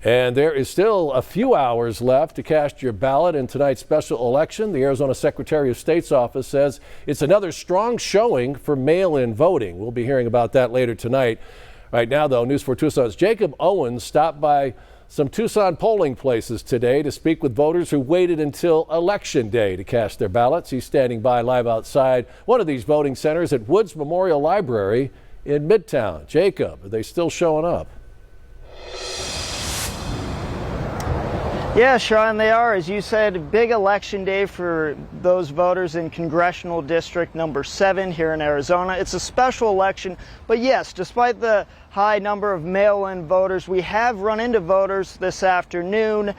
And there is still a few hours left to cast your ballot in tonight's special election. The Arizona Secretary of State's office says it's another strong showing for mail-in voting. We'll be hearing about that later tonight. Right now, though, News 4 Tucson's Jacob Owens stopped by some Tucson polling places today to speak with voters who waited until Election Day to cast their ballots. He's standing by live outside one of these voting centers at Woods Memorial Library in Midtown. Jacob, are they still showing up? Yeah, Sean, they are. As you said, big election day for those voters in Congressional District number 7 here in Arizona. It's a special election, but yes, despite the high number of mail-in voters, we have run into voters this afternoon.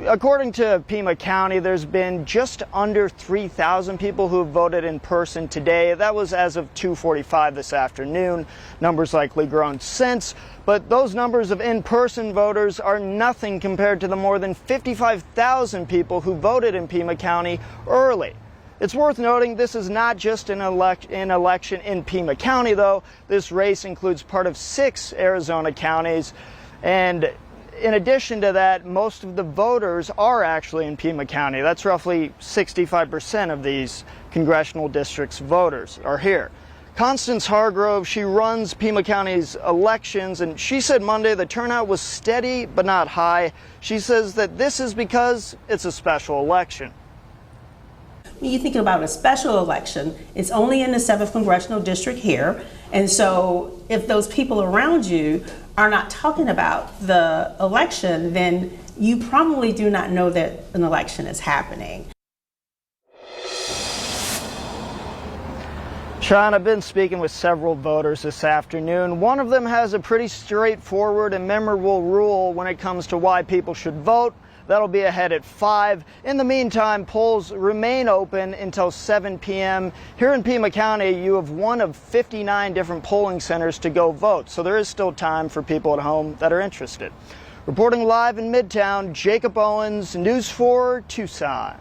According to Pima County, there's been just under 3,000 people who have voted in person today. That was as of 2:45 this afternoon. Numbers likely grown since, but those numbers of in-person voters are nothing compared to the more than 55,000 people who voted in Pima County early. It's worth noting this is not just an election in Pima County, though. This race includes part of 6 Arizona counties, and in addition to that, most of the voters are actually in Pima County. That's roughly 65% of these congressional districts' voters are here. Constance Hargrove, she runs Pima County's elections, and she said Monday the turnout was steady but not high. She says that this is because it's a special election. When you think about a special election, it's only in the 7th Congressional District here, and so if those people around you are not talking about the election, then you probably do not know that an election is happening. Sean, I've been speaking with several voters this afternoon. One of them has a pretty straightforward and memorable rule when it comes to why people should vote. That'll be ahead at 5. In the meantime, polls remain open until 7 p.m. Here in Pima County, you have one of 59 different polling centers to go vote, so there is still time for people at home that are interested. Reporting live in Midtown, Jacob Owens, News 4 Tucson.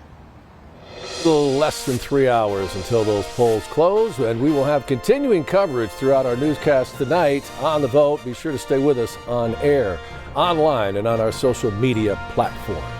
A little less than 3 hours until those polls close, and we will have continuing coverage throughout our newscast tonight on the vote. Be sure to stay with us on air, online, and on our social media platforms.